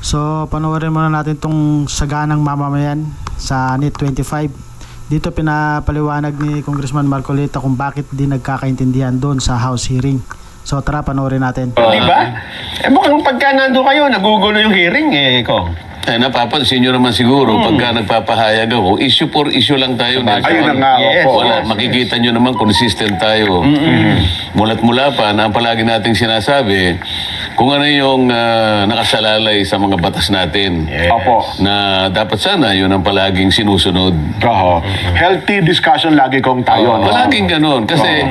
So, panoorin muna natin tong saganang mamamayan sa NIT 25. Dito pinapaliwanag ni Congressman Marcolita kung bakit di nagkakaintindihan doon sa House hearing. So, tara panoorin natin. Di ba? Mukhang pagka nando kayo, nagugulo yung hearing Kong. Napapansin nyo naman siguro, pagka nagpapahayag ako, issue for issue lang tayo. Ayun na nga, yes, opo. wala, makikita nyo naman consistent tayo. Mula't mula pa, na ang palagi nating sinasabi, kung ano yung nakasalalay sa mga batas natin. Yes. Opo. Na dapat sana, yun ang palaging sinusunod. Healthy discussion lagi kong tayo. No? Palaging ganun. Kasi,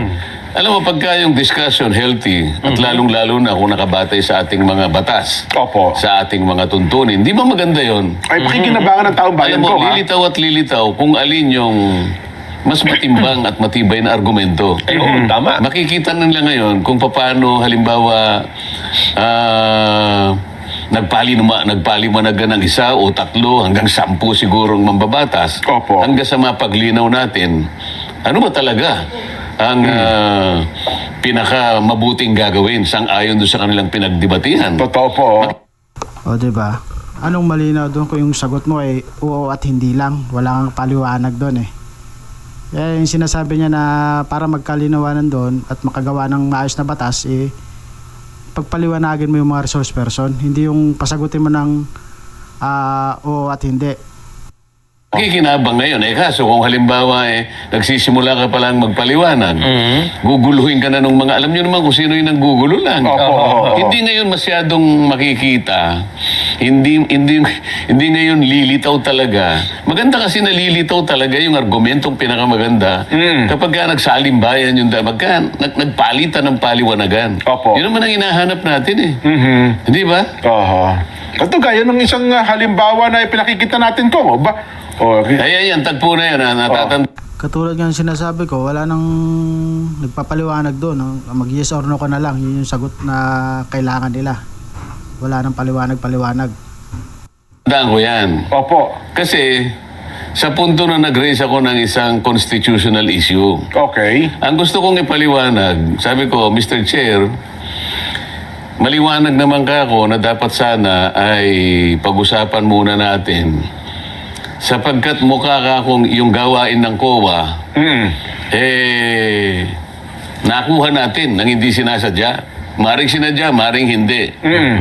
alam mo, pagka yung discussion healthy, at lalong-lalo na kung nakabatay sa ating mga batas, Opo. sa ating mga tuntunin, di ba maganda yun? Ay, pakikinabangan ng taong bayan Alam mo, ko, ha? lilitaw at lilitaw kung alin yung mas matimbang at matibay na argumento. Tama. Makikita nila ngayon kung paano, halimbawa, nagpaliwanagan ng isa o tatlo hanggang 10 sigurong mambabatas. Opo. Hanggang sa mapaglinaw natin, ano ba talaga ang pinaka mabuting gagawin sang-ayon doon sa kanilang pinagdebatihan? Totoo po. O, diba? Anong malinaw doon kung yung sagot mo ay oo at hindi lang? Wala kang paliwanag doon eh. Kaya yung sinasabi niya na para magkalinawanan doon at makagawa ng maayos na batas, pagpaliwanagin mo yung mga resource person, hindi yung pasagutin mo ng oo at hindi. Kikinabang ngayon. Kaso kung halimbawa nagsisimula ka palang magpaliwanag, guguluhin ka na ng mga, alam nyo naman kung sino yung nanggugulo lang. Opo. Hindi ngayon masyadong makikita. Hindi ngayon lilitaw talaga. Maganda kasi nalilitaw talaga yung argumentong pinakamaganda kapag ka nagsalimbayan yung nagpalitan ng paliwanagan. Opo. Yun naman ang hinahanap natin Hindi ba? Ito gaya ng isang halimbawa na pinakikita natin ko. Ba? Kaya yan, tagpo na yan. Natatanda. Katulad nga ng sinasabi ko, wala nang nagpapaliwanag doon. Mag-yes or no ka na lang. Yun yung sagot na kailangan nila. Wala nang paliwanag-paliwanag. Tandaan ko yan. Opo. Kasi sa punto na nag-raise ako ng isang constitutional issue, Okay. ang gusto kong ipaliwanag, sabi ko, Mr. Chair, maliwanag naman ka ako na dapat sana ay pag-usapan muna natin sapagkat mukha ka akong yung gawain ng COA, nakuha natin nang hindi sinasadya. Maring sinadya, maring hindi.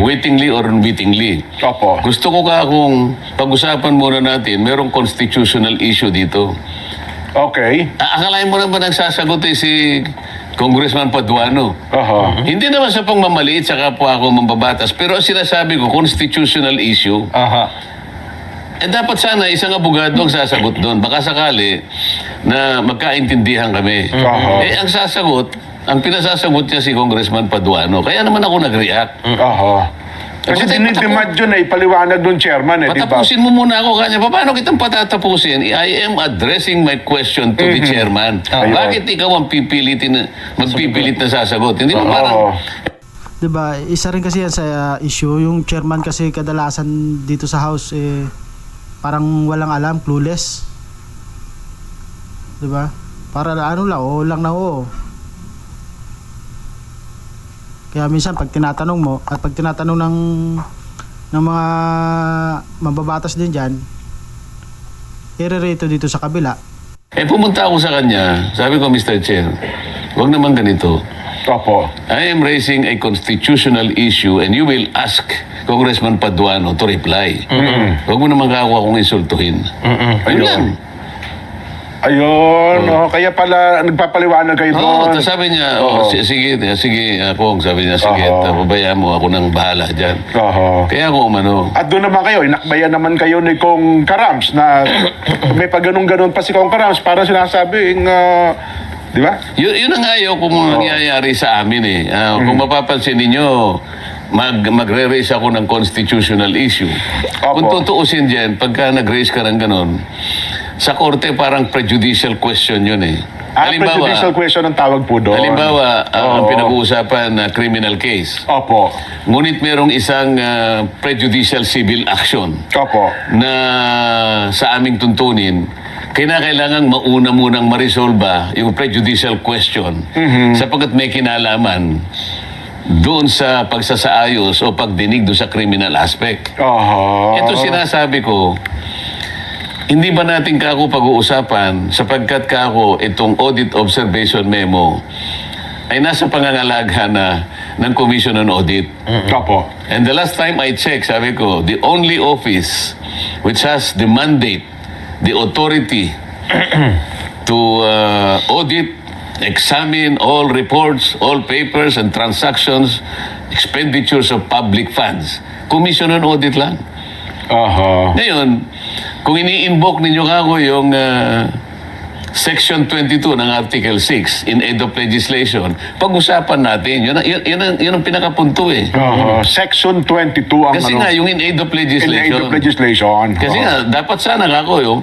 Wittingly or unwittingly. Opo. Gusto ko ka akong pag-usapan muna natin, merong constitutional issue dito. Okay. Akalain mo naman nagsasagot si Congressman Paduano. Hindi naman sa pangmamaliit sa kapwa ako mambabatas, pero ang sinasabi ko, constitutional issue. Dapat sana isang abogado ang sasagot doon. Baka sakali na magkaintindihan kami. Ang sasagot, ang pinasasagot niya si Congressman Paduano. Kaya naman ako nag-react. Kasi dinidemand yun ipaliwanag ng chairman di ba? Patapusin mo muna ako kanya. Paano kitang patatapusin? I am addressing my question to the chairman. Bakit ikaw ang magpipilit na sasagot? Hindi mo parang... Diba, isa rin kasi yan sa issue. Yung chairman kasi kadalasan dito sa house, parang walang alam, clueless. Diba? Para ano lang, oo lang na oo. Kaya minsan pag tinatanong mo at pag tinatanong ng mga mababatas din dyan, irerito dito sa kabila. Pumunta ako sa kanya. Sabi ko, Mr. Chair, wag naman ganito. Opo. I am raising a constitutional issue and you will ask Congressman Paduano to reply. Wag mo naman ako akong insultuhin. Ayun. Kaya pala nagpapaliwanag kayo doon. Tapos sabi niya, sige, Kong, sabi niya, sige, pabayaan mo ako nang bahala dyan. Kaya ako umano. At doon naman kayo, inakbayan naman kayo ni Kong Karams na may pag-ganun-ganun pa si Kong Karams para sinasabing, di ba? Yun ang ayaw kung nangyayari sa amin Kung mapapansin ninyo, magre-raise ako ng constitutional issue. Kung tutuusin dyan, pagka nag-raise ka ng ganon, sa korte parang prejudicial question yun Prejudicial question ang tawag po doon. Halimbawa, ang pinag-uusapan na criminal case. Opo. Ngunit merong isang prejudicial civil action. Opo. Na sa aming tuntunin, kailangang mauna munang ma-resolve yung prejudicial question sapagkat may kinalaman doon sa pagsasaayos o pagdinig doon sa criminal aspect. Ito sinasabi ko, hindi ba natin kako pag-uusapan sapagkat kako itong audit observation memo ay nasa pangangalaga na ng Commission on Audit. Opo. And the last time I checked, sabi ko, the only office which has the mandate, the authority to audit, examine all reports, all papers and transactions, expenditures of public funds. Commission on Audit lang. Ngayon, kung ini-invoke ninyo kako yung Section 22 ng Article 6 in aid of legislation, pag-usapan natin. Yun ang pinakapunto eh. Section 22 ang Kasi nga, yung in aid of in legislation. aid of legislation. Kasi nga, dapat sana kako yung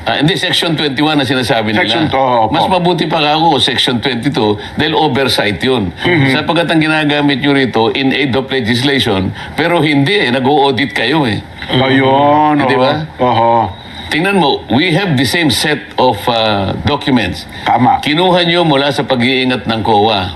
hindi, Section 21 na sinasabi nila. Section, opo. Mas mabuti pa kako, Section 22, dahil oversight yun. Sapagkat ang ginagamit nyo rito, in aid of legislation, pero hindi eh, nag-o-audit kayo eh. Ayun. Di ba? Tingnan mo, we have the same set of documents. Tama. Kinuha nyo mula sa pag-iingat ng COA.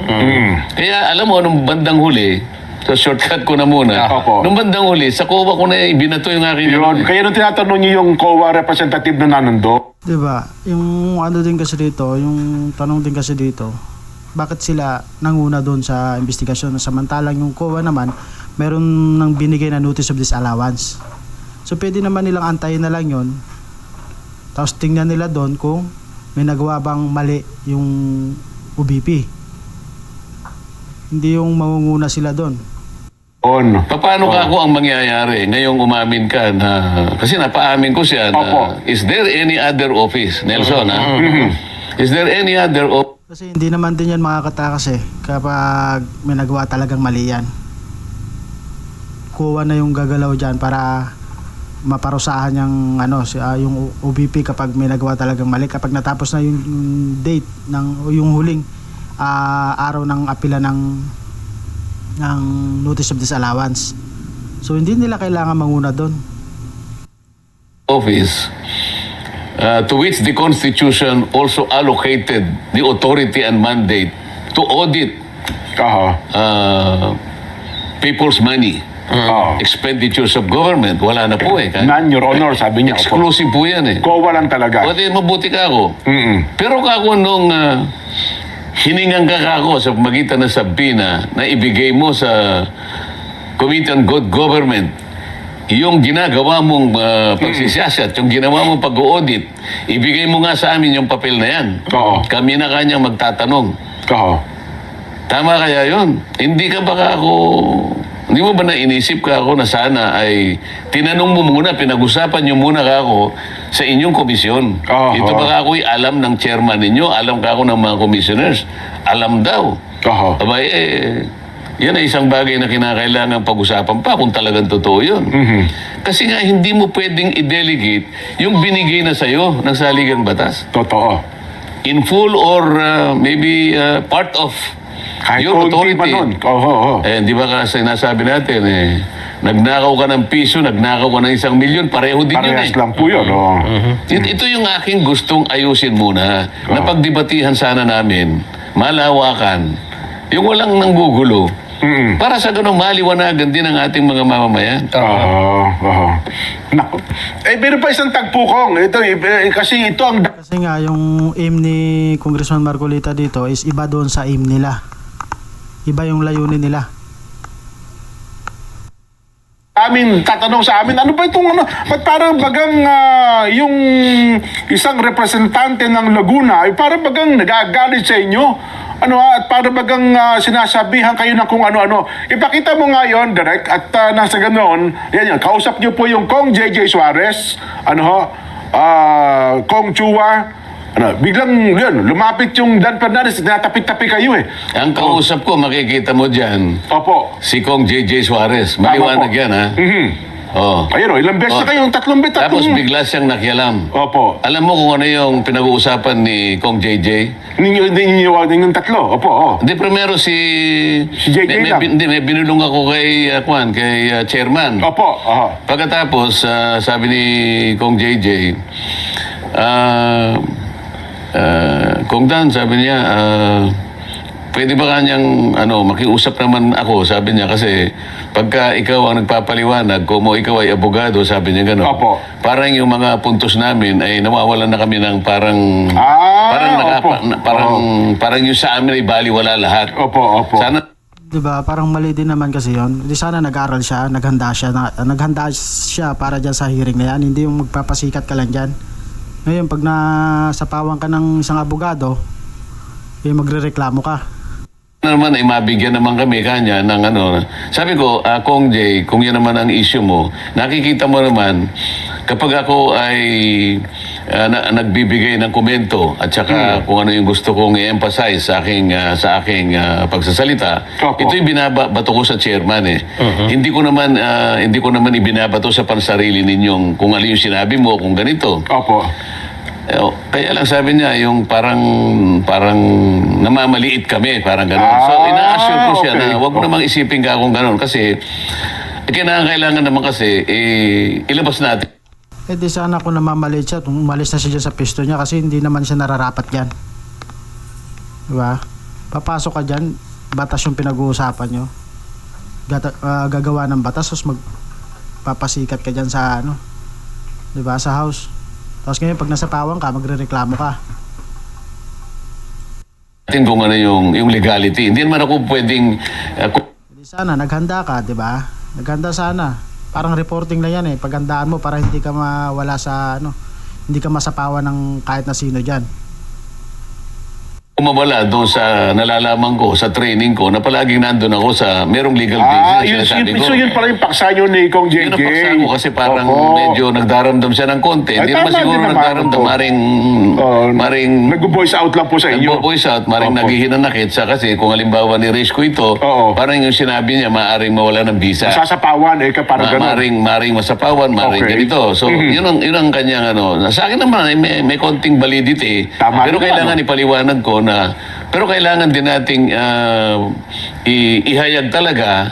Kaya alam mo, nung bandang huli, so shortcut ko na muna. Opo. Nung bandang huli, sa COA ko na ibinato yung aking... Yun. Kaya nung tinatanong niyo yung COA representative na nanando, Diba? Yung ano din kasi dito, yung tanong din kasi dito, bakit sila nanguna doon sa investigasyon samantalang yung COA naman meron nang binigay na notice of disallowance. So pwede naman nilang antayin na lang yon. Tapos tingnan nila doon kung may nagawa bang mali yung OBP. Hindi yung mangunguna sila doon. Paano ka ako ang mangyayari ngayong umamin ka na... Kasi napaamin ko siya na... Opo. Is there any other office, Nelson, ha? Is there any other office? Kasi hindi naman din yan makakatakas eh kapag may nagawa talagang mali yan. Kuha na yung gagalaw dyan para maparusahan yung yung OBP kapag may nagawa talagang mali, kapag natapos na yung date ng yung huling araw ng apila ng notice of disallowance. So hindi nila kailangan manguna doon. Office to which the Constitution also allocated the authority and mandate to audit people's money. Expenditures of government. Wala na po eh. None, Your Honor, sabi niya. Exclusive po yan eh. COA lang talaga. O di, mabuti ka ako. Pero kako nung hiningang ka ako sa magitan ng Sabina na ibigay mo sa Committee on Good Government yung ginagawa mong pagsisiyasat, yung ginawa mong pag-audit, ibigay mo nga sa amin yung papel na yan. Kami na kanyang magtatanong. Tama kaya yun? Hindi ka baka ako... Hindi mo ba nainisip ka ako na sana ay tinanong mo muna, pinag-usapan nyo muna ka ako sa inyong komisyon. Ito baka ako'y alam ng chairman ninyo, alam ka ako ng mga commissioners. Alam daw. Abay, yan ay isang bagay na kinakailangan pag-usapan pa kung talagang totoo yun. Kasi nga, hindi mo pwedeng i-delegate yung binigay na sa'yo ng saligang batas. Totoo. In full or maybe part of Kahit your konti pa authority. nun. Di ba kasi nasabi natin nagnakaw ka ng piso, nagnakaw ka ng 1 milyon, pareho din yun Parehas eh. lang po yun. Ito yung aking gustong ayusin muna, na pagdebatihan sana namin, malawakan, yung walang nanggugulo, para sa ganun maliwanagan din ang ating mga mamamayan. Naku. Meron pa isang tagpukong. Ito, kasi ito ang... Kasi nga yung aim ni Congressman Marcolita dito is iba doon sa aim nila. Iba yung layunin nila. Tatanong sa amin, ano ba itong ba't parang bagang yung isang representante ng Laguna ay parang bagang nagagalit sa inyo? At parang bagang sinasabihan kayo ng kung ano-ano. Ipakita mo nga yun, direct, at nasa ganoon, yan, kausap niyo po yung Kong JJ Suarez, Kong Chua, biglang yun, lumapit yung Dan Fernandez, natapik-tapik kayo eh. Ang kausap ko, makikita mo dyan, Opo. si Kong JJ Suarez. Maliwanag po. yan, ha? Ayun ilang beses na kayo, 3 beses. Tapos bigla siyang nakialam. Opo. Alam mo kung ano yung pinag-uusapan ni Kong JJ? Yung 3. Opo. Hindi, primero si JJ lang. May binulong ako kay chairman. Opo. Pagkatapos, sabi ni Kong JJ, Kong Dan, sabi niya, pwede ba kanyang makiusap naman ako, sabi niya, kasi pagka ikaw ang nagpapaliwanag, kung ikaw ay abogado, sabi niya gano'n. Opo. Parang yung mga puntos namin ay nawawalan na kami ng parang opo. parang yung sa amin ay baliwala lahat. Opo. Sana 'Di ba? Parang mali din naman kasi 'yon. Di sana nag-aral siya, naghanda siya para diyan sa hearing na 'yan, hindi yung magpapasikat ka lang diyan. Ngayon pag nasapawan ka ng isang abogado, magrereklamo ka. naman ay mabigyan naman kami kanya ng Sabi ko, Kong Jay, kung yan naman ang issue mo, nakikita mo naman, kapag ako ay nagbibigay ng komento at saka kung ano yung gusto kong i-emphasize sa aking pagsasalita, Opo. ito'y binabato ko sa chairman eh. Hindi ko naman ibinabato sa pansarili ninyong kung ano yung sinabi mo, kung ganito. Opo. Kaya lang sabi niya, yung parang namamaliit kami, parang gano'n. So, ina-assure ko siya okay. na huwag mo namang isipin ka kung gano'n kasi kailangan naman kasi ilabas natin. Di sana kung namamaliit siya, umalis na siya dyan sa pisto niya kasi hindi naman siya nararapat dyan. Diba? Papasok ka dyan, batas yung pinag-uusapan nyo. Gagawa ng batas, tapos magpapasikat ka dyan sa diba, sa house. Tapos ngayon, pag nasapawan ka, magre-reklamo ka. Kung ano yung legality. Hindi naman ako pwedeng... Di sana, naghanda ka, diba? Naghanda sana. Parang reporting lang yan eh. Paghandaan mo para hindi ka mawala sa hindi ka masapawan ng kahit na sino dyan. Kumawala doon sa nalalaman ko, sa training ko, na palaging nandun ako sa merong legal basis na sinasabi ko. So yun pala yung paksa nyo ni Kong JJ. Yun ang paksa ko kasi parang Opo. medyo nagdaramdam siya ng konti. Hindi Ay, naman tama siguro din naman, nagdaramdam. opo. Maring Nag-voice out lang po sa inyo. nagpo-voice out, maring Opo. naghihinanakit sa kasi kung halimbawa ni-raise ko ito, Oo. parang yung sinabi niya, maaring mawala ng visa. Sasapawan parang gano'n. Maring masapawan, maring Okay. ganito. So, yun ang kanyang Sa akin naman, may konting validity. Tama Pero rin kailangan ipaliwanag ko pero kailangan din nating ihayag talaga.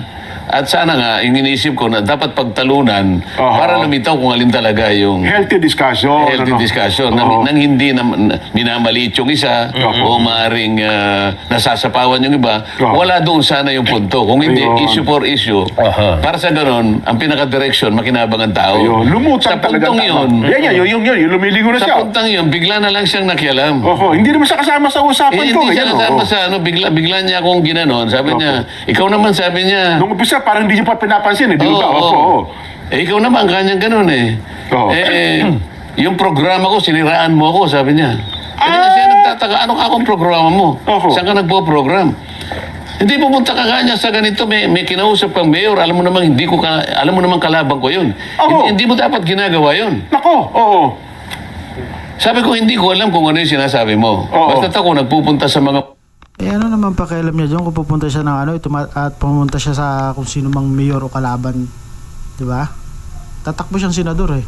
At sana nga, yung iniisip ko na dapat pagtalunan para lumitaw kung alin talaga yung Healthy discussion. discussion Oo. nang hindi minamaliit yung isa o maaring nasasapawan yung iba. Wala doon sana yung punto. Kung hindi, Ayun. issue for issue. Para sa ganon, ang pinaka-direction, makinabang ang tao. Ayun, lumutang Sa talaga. puntong yun, Yung lumiligo na siya. sa puntang yun, bigla na lang siyang nakialam. Hindi naman siya kasama sa usapan ko. Hindi siya nasama sa bigla niya akong ginanon. Sabi niya, ikaw naman, sabi niya, Nung umpisa, parang hindi niyo pa pinapansin. Di ba? oo. Opo. Ikaw naman, kanyang ganun eh. Oo. Yung programa ko, siniraan mo ako, sabi niya. Hindi na siya nagtataka, ano ka akong programa mo? Oo. Saan ka nagpo-program? Hindi pumunta ka kanya sa ganito, may kinausap kang mayor, alam mo naman kalabang ko yun. Oo. Hindi mo dapat ginagawa yun. Nako, oo. Sabi ko, hindi ko alam kung ano yung sinasabi mo. Oo. Basta't ako nagpupunta sa mga Ano naman pakialam niya doon kung pupunta siya ng at pumunta siya sa kung sino mang mayor o kalaban, 'di ba? Tatakbo siyang senador eh.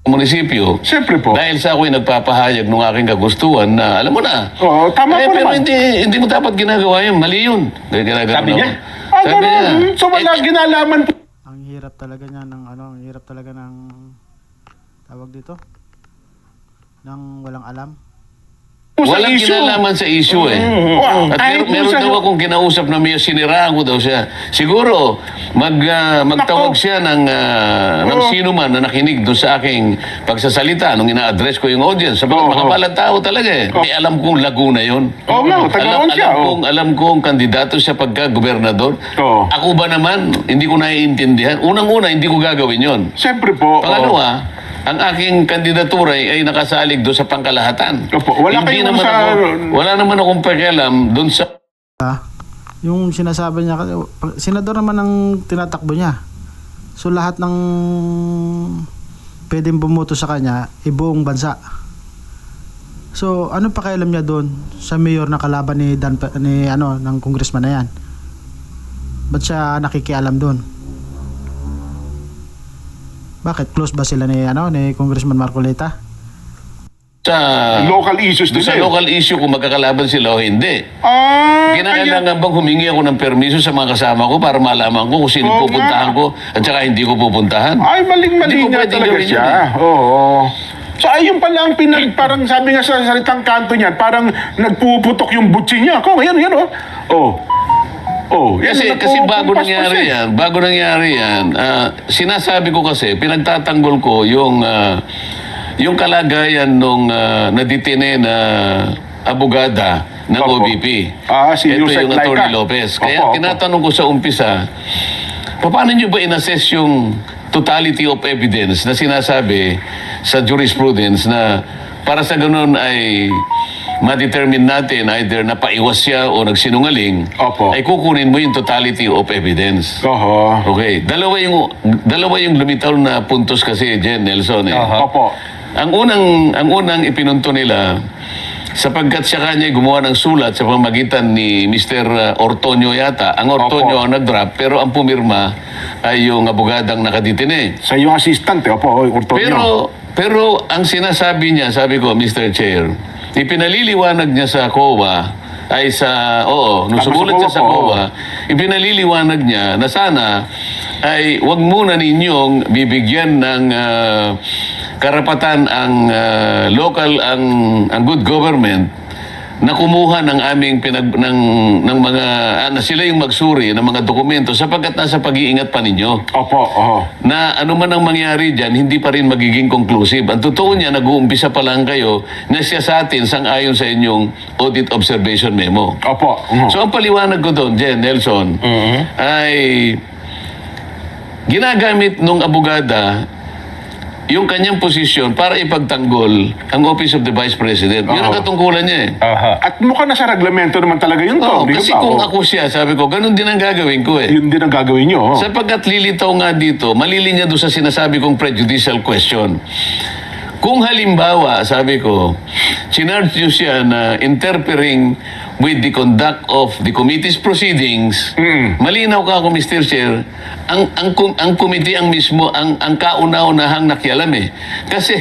munisipyo. Siyempre po. Dahil sa ako'y nagpapahayag ng aking kagustuhan na, alam mo na, Oo, tama po pero naman. hindi mo dapat ginagawa yun. Mali yun. Sabi niya? Sabi niya. So wala ginalaman po. Ang hirap talaga niya ng ang hirap talaga ng tawag dito. Nang walang alam. Sa Walang issue. kinalaman sa issue eh. At Kahit meron minsan daw akong kinausap na may siniraan ko daw siya. Siguro, magtawag siya ng sino man na nakinig doon sa aking pagsasalita nung ina-address ko yung audience. Sabagat makapalang tao talaga eh. May alam kong Laguna yun. Oo nga, taga-on siya. Alam kong kandidato siya pagka-gobernador. Oo. Ako ba naman, hindi ko naiintindihan. Unang-una, hindi ko gagawin yun. Siyempre po. Pangalawa, ang aking kandidatura ay nakasalig doon sa pangkalahatan. Opo, wala Hindi kayong naman sa- wala naman akong pakialam doon sa Yung sinasabi niya kasi senador naman ang tinatakbo niya. So lahat ng pwedeng bumoto sa kanya buong bansa. So ano pakialam niya doon sa mayor na kalaban ng congressman na yan? Ba't siya nakikialam doon? Bakit close ba sila ni Congressman Marcoleta? Local issues din sa eh. local issue kung magkakalaban sila o hindi. Kinakailangan bang humingi ako ng permiso sa mga kasama ko para malaman ko kung sino Oo pupuntahan ko at saka hindi ko pupuntahan? Ay, maling-mali Hindi ko nga pwedeng talaga gawin siya. yun Oo. So ayun pala ang parang sabi nga sa salitang kanto niyan, parang nagpuputok yung butsi niya. Ako, yan, yan, Kasi bago nangyari yan, sinasabi ko kasi, pinagtatanggol ko yung kalagayan nung naditine na abogada ng Opo. OBP. Si Ito Yusek yung Laika. Atty. Lopez. Kaya Opo. tinatanong ko sa umpisa, paano nyo ba in-assess yung totality of evidence na sinasabi sa jurisprudence na para sa ganun ay ma-determine natin either napaiwas siya o nagsinungaling, Opo. ay kukunin mo yung totality of evidence. Oho. Okay, dalawa yung lumitaw na puntos kasi, Jen Nelson. Opo. Ang unang ipinunto nila, sapagkat siya kanya gumawa ng sulat sa pamagitan ni Mr. Ortonio yata. Ang Ortonio Opo. ang nag-draft, pero ang pumirma ay yung abogadang nakaditine. Sa iyong assistant, Ortonio. Pero ang sinasabi niya, sabi ko, Mr. Chair, ipinaliliwanag niya sa COA, nung Tama, sumulat sa siya sa COA, COA, ipinaliliwanag niya na sana ay wag muna ninyong bibigyan ng karapatan ang ang good government na kumuha ng aming ng mga na sila yung magsuri ng mga dokumento sapagkat nasa pag-iingat pa ninyo. Opo. Na ano man ang mangyari dyan, hindi pa rin magiging conclusive. Ang totoo niya, nag-uumpisa pa lang kayo na siya sa atin sang-ayon sa inyong audit observation memo. Opo. So ang paliwanag ko doon, Jen, Nelson, ay ginagamit nung abogada yung kanyang posisyon para ipagtanggol ang Office of the Vice President. Yun ang katungkulan niya At mukhang nasa reglamento naman talaga yun to. Di kasi ba? kung ako siya, sabi ko, ganun din ang gagawin ko Yun din ang gagawin nyo. Sapagkat lilitaw nga dito, malilinya doon sa sinasabi kong prejudicial question. Kung halimbawa, sabi ko, sinarge nyo siya na interfering with the conduct of the committee's proceedings, malinaw ka ako, Mr. Chair, ang committee ang mismo, ang kauna-unahang nakialam eh. Kasi,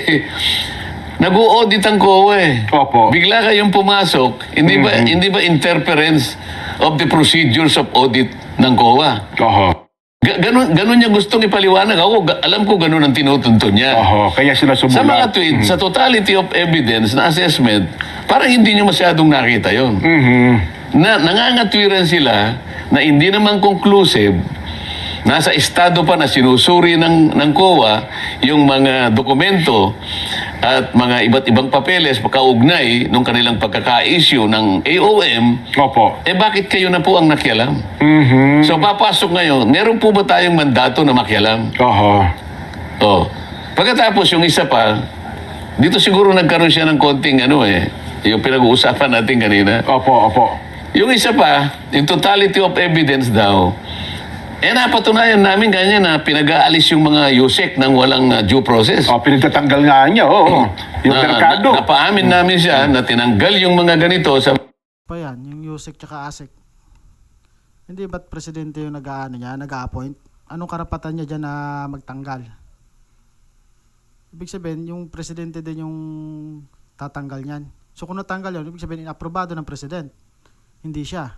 nag-o-audit ang COA Opo. Bigla kayong pumasok, hindi ba interference of the procedures of audit ng COA? Oho. Ganun niya gustong ipaliwanag. Alam ko ganun ang tinutuntun niya. Oho. Kaya sila sumulat. Sa mga tweet, sa totality of evidence na assessment, parang hindi nyo masyadong nakita yon. Nangangatwiran sila na hindi naman conclusive, nasa estado pa na sinusuri ng COA yung mga dokumento at mga iba't ibang papeles kaugnay nung kanilang pagkaka-issue ng AOM, Opo. bakit kayo na po ang nakialam? So papasok ngayon, meron po ba tayong mandato na makialam? Oho. Pagkatapos yung isa pa, dito siguro nagkaroon siya ng konting yung pinag-uusapan natin kanina. Opo. Yung isa pa, yung totality of evidence daw, napatunayan namin ganyan na pinag-aalis yung mga Yusek ng walang due process. Pinagtatanggal nga niya, Yung merkado. Napaamin namin siya na tinanggal yung mga ganito sa Pa yan, yung Yusek tsaka Asek. Hindi ba't presidente yung nag-a-appoint? Anong karapatan niya dyan na magtanggal? Ibig sabihin, yung presidente din yung tatanggal niyan. So kung natanggal yun, ibig sabihin, inaprobado ng president. Hindi siya.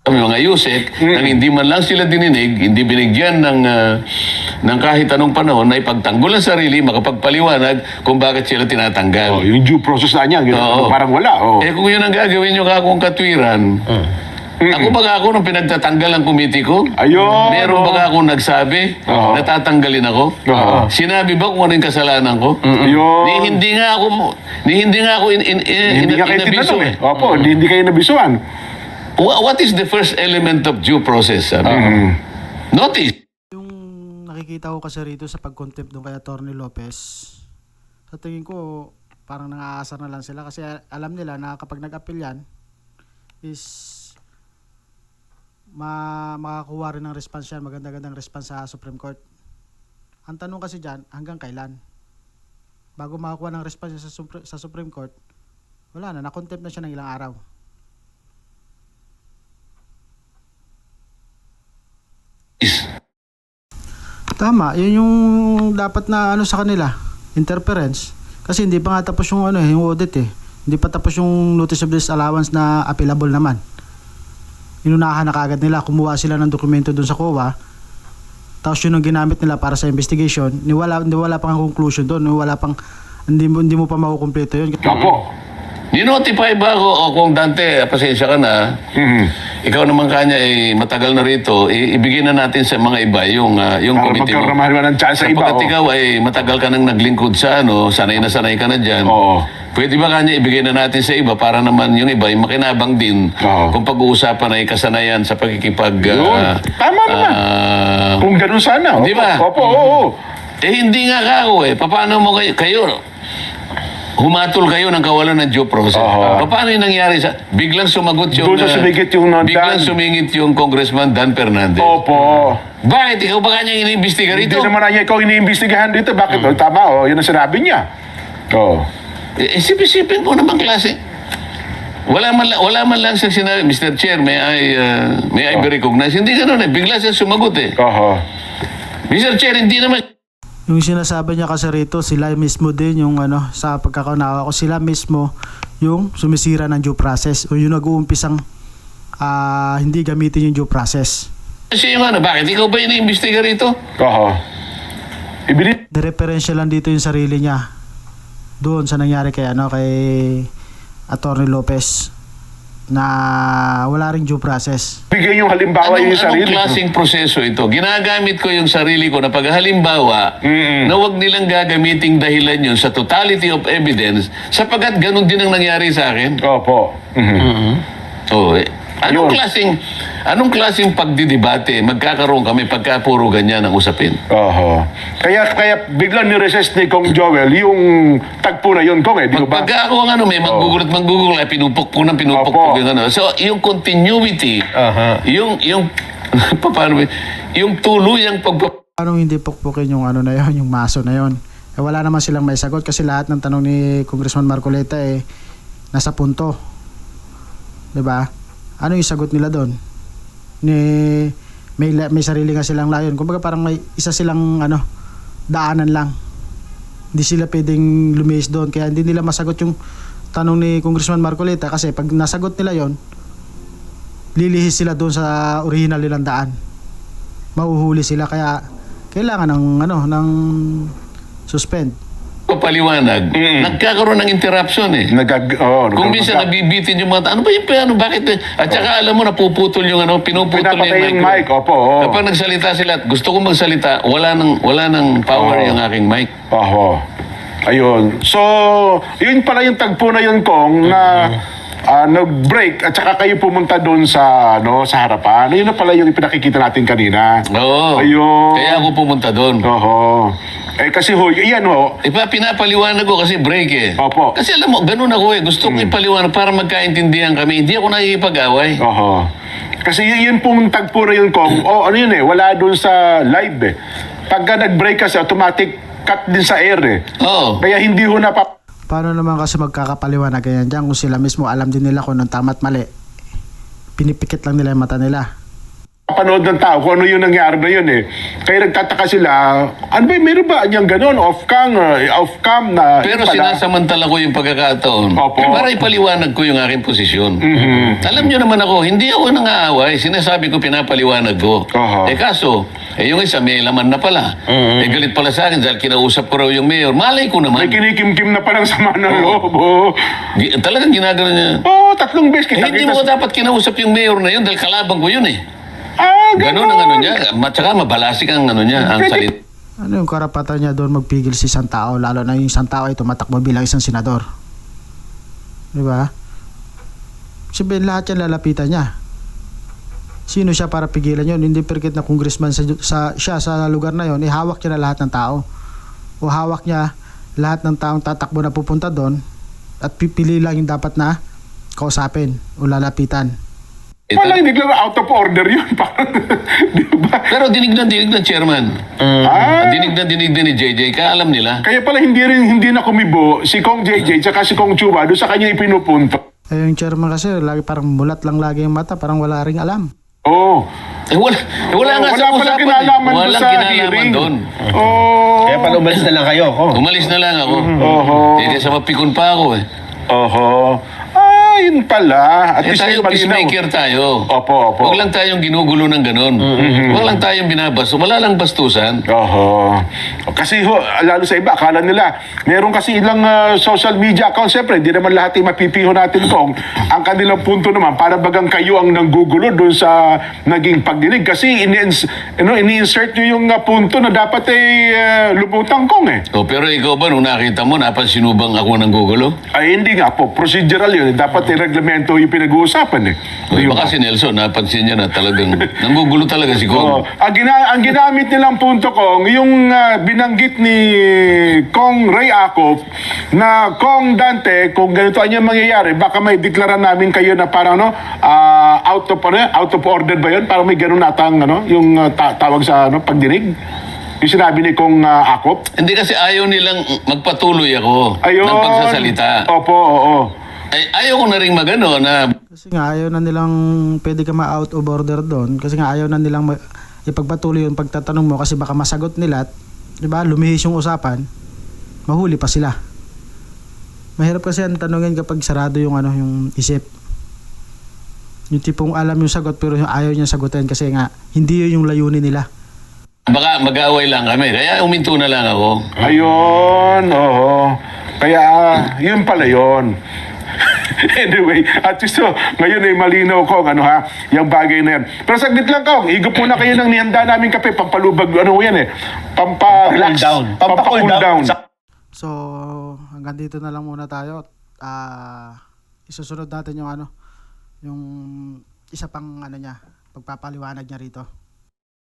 mga Yusek, nang hindi man lang sila dininig, hindi binigyan ng kahit anong panahon na ipagtanggol ang sarili, makapagpaliwanag kung bakit sila tinatanggal. Yung due process na niya, parang wala. Kung yun ang gagawin nyo kakong katwiran, ako baga ako nung pinagtatanggal ang committee ko? Ayun. Meron baga akong nagsabi na tatanggalin ako? Sinabi ba kung ano yung kasalanan ko? Ayun. Hindi nga ako Hindi ka kayo inabiso tinanong Opo, hindi kayo nabisuan. What is the first element of due process? Notice. Yung nakikita ko kasi rito sa pag-contempt doon kay Atty. Lopez, sa tingin ko parang nangaasar na lang sila kasi alam nila na kapag nag-appeal yan is makakuha rin ng response yan, maganda-gandang response sa Supreme Court. Ang tanong kasi dyan, hanggang kailan? Bago makakuha ng response sa Supreme Court, wala na, na-contempt na siya ng ilang araw. Tama, yun yung dapat na sa kanila, interference. Kasi hindi pa nga tapos yung yung audit eh. Hindi pa tapos yung notice of disallowance na appealable naman. Inunahan na kagad nila, kumuha sila ng dokumento dun sa COA. Tapos yun ang ginamit nila para sa investigation. Wala pang conclusion doon, wala pang hindi mo pa makukumpleto yun. Opo. Ni-notify ba ako, o kung Dante, pasensya ka na, ikaw naman kanya, matagal na rito, ibigay na natin sa mga iba yung Para committee mo. magkaroon naman ng chance sa iba. Sapagkat ikaw ay matagal ka nang naglingkod sa sanay na sanay ka na dyan. Oo. Pwede ba kanya ibigay na natin sa iba para naman yung iba ay makinabang din Oo. kung pag-uusapan ay kasanayan sa pagkikipag... Yun. Tama naman. Kung ganun sana. Di ba? Opo, oo. Hindi nga ako Paano mo kayo humatol kayo ng kawalan ng due process. Paano yung nangyari biglang sumagot yung... Doon sa sumigit yung biglang sumingit yung Congressman Dan Fernandez. Opo. Bakit? Ikaw ba kanya iniimbestiga rito? Hindi naman niya ikaw iniimbestigahan dito. Bakit? Tama, yun ang sinabi niya. Oo. Isip-isipin mo naman klase. Wala man lang siya sinabi, Mr. Chair, may I be recognized? Hindi ganun Bigla siya sumagot Oho. Mr. Chair, hindi naman... Yung sinasabi niya kasi rito, sila mismo din yung sa pagkakaunawa ko, sila mismo yung sumisira ng due process o yung nag-uumpisang hindi gamitin yung due process. Kasi bakit? Ikaw ba iniimbestiga rito? Oho. Nireferensya lang dito yung sarili niya doon sa nangyari kay Attorney Lopez na wala ring due process. Bigyan yung halimbawa yung sarili. Anong klaseng proseso ito? Ginagamit ko yung sarili ko na paghalimbawa na wag nilang gagamiting dahilan yun sa totality of evidence sapagkat ganun din ang nangyari sa akin. Opo. Anong klaseng pagdidebate magkakaroon kami pagka puro ganyan ang usapin? Oho. Kaya biglang ni-resist ni Kong Joel yung tagpo na yun, Kong di ba? Pagka ako manggugulat, pinupukpok Opo. yung So, yung continuity, yung paano yung tuluyang Paano hindi pukpukin yung na yun, yung maso na yun? Wala naman silang may sagot kasi lahat ng tanong ni Congressman Marcoleta nasa punto. 'Di ba? Ano yung sagot nila doon? May sarili nga silang layon. Kumbaga parang may isa silang daanan lang. Hindi sila pwedeng lumihis doon. Kaya hindi nila masagot yung tanong ni Congressman Marcoleta kasi pag nasagot nila yon, lilihis sila doon sa original nilang daan. Mahuhuli sila kaya kailangan ng suspend. Paliwanag, nagkakaroon ng interruption Kung minsan nabibitin yung mga ano ba yung bakit at saka alam mo napuputol yung pinuputol Pinapatay yung mic, Kapag nagsalita sila at gusto kong magsalita, wala nang power yung aking mic. Oho. Ayun. So, yun pala yung tagpo na yun, Kong, na nag-break at saka kayo pumunta doon sa harapan. Ayun na pala yung ipinakikita natin kanina. Oo. Ayun. Kaya ako pumunta doon. Oho. Kasi Pinapaliwanag ko kasi break Opo. Kasi alam mo, ganun ako Gusto ko ipaliwanag para magkaintindihan kami. Hindi ako nakikipag-away. Oho. Kasi yun pong tagpo na yun, Kong. Wala doon sa live Pagka nag-break kasi, automatic cut din sa air Oo. Kaya hindi ho Paano naman kasi magkakapaliwanag ganyan dyan kung sila mismo alam din nila kung anong tama at mali. Pinipikit lang nila yung mata nila. Panood ng tao kung ano yung nangyari na yun Kaya nagtataka sila, meron ba niyang ganun? Off-cam na... Pero sinasamantala ko yung pagkakataon. Opo. Para ipaliwanag ko yung aking posisyon. Alam nyo naman ako, hindi ako nangaaway. Sinasabi ko, pinapaliwanag ko. Oho. Kaso, yung isa may laman na pala. Galit pala sa akin dahil kinausap ko raw yung mayor. Malay ko naman. May kinikim-kim na palang sama ng loob. Talagang ginagano niya. 3 beses kita. Hindi mo dapat kinausap yung mayor na yun dahil kalabang ko yun Ganun. Ganun ang niya. At saka mabalasik ang niya, ang salit. Ano yung karapatan niya doon magpigil si isang tao, lalo na yung isang tao ay tumatakbo bilang isang senador? Di ba? Sabihin lahat yan lalapitan niya. Sino siya para pigilan yun? Hindi perkit na congressman siya sa lugar na yun, ihawak niya na lahat ng tao. O hawak niya lahat ng taong tatakbo na pupunta doon at pipili lang yung dapat na kausapin o lalapitan. Wala, hindi lang out of order yun. Di ba? Pero dinig na chairman. Dinig na ni JJ. Kaya alam nila. Kaya pala hindi na kumibo si Kong JJ tsaka si Kong Chuba doon sa kanya ipinupunto. Yung chairman kasi lagi parang mulat lang lagi yung mata, parang wala ring alam. Oo. Wala nga sa usapan. Walang kinalaman doon. Kaya pala umalis na lang kayo. Umalis na lang ako. Oho. Kaya sa mapikon pa ako Oho. yun pala. At least Tayo may malinaw. peacemaker tayo. Opo, opo. Huwag lang tayong ginugulo ng ganun. Huwag lang tayong binabasto. Wala lang bastusan. Oho. Kasi lalo sa iba, akala nila, meron kasi ilang social media accounts. Siyempre, hindi naman lahat yung mapipiho natin kung ang kanilang punto naman, para bagang kayo ang nanggugulo doon sa naging pagdinig. Kasi ini-insert nyo yung punto na dapat lubutang kong eh. Pero ikaw ba, nung nakita mo, napansinubang ako ng gugulo? Ay, hindi nga po. Procedural yun. Dapat reglamento yung pinag-uusapan eh. Di ba? Baka si Nelson, napansin niya na talagang nanggugulo talaga si Oo. Kong. Ang ginamit nilang punto Kong, yung binanggit ni Kong Ray Acop na Kong Dante, kung ganito ang yung mangyayari, baka may deklara namin kayo na parang out of order ba yun? Parang may ganun natang yung tawag sa pagdinig. Yung sinabi ni Kong Acop. Hindi kasi ayaw nilang magpatuloy ako Ayun. ng pagsasalita. Opo, oo. Ay, ayaw ko na rin magano na Kasi nga ayaw na nilang pwede ka ma-out of order doon. Kasi nga ayaw na nilang ipagpatuloy yung pagtatanong mo kasi baka masagot nila at, di ba, lumihis yung usapan, mahuli pa sila. Mahirap kasi ang tanungin kapag sarado yung yung isip. Yung tipong alam yung sagot pero ayaw niya sagutin kasi nga hindi yun yung layunin nila. baka mag-away lang kami. Kaya uminto na lang ako. Ayun, oo. Kaya, yun pala yun. Anyway, at least ngayon ay malinaw ko yung bagay na yan. Pero saglit lang Kong, higop muna kayo ng nihanda namin kape, pampalubag, yan Pampakul down. Pampakul down. So, hanggang dito na lang muna tayo. Isusunod natin yung yung isa pang niya, pagpapaliwanag niya rito.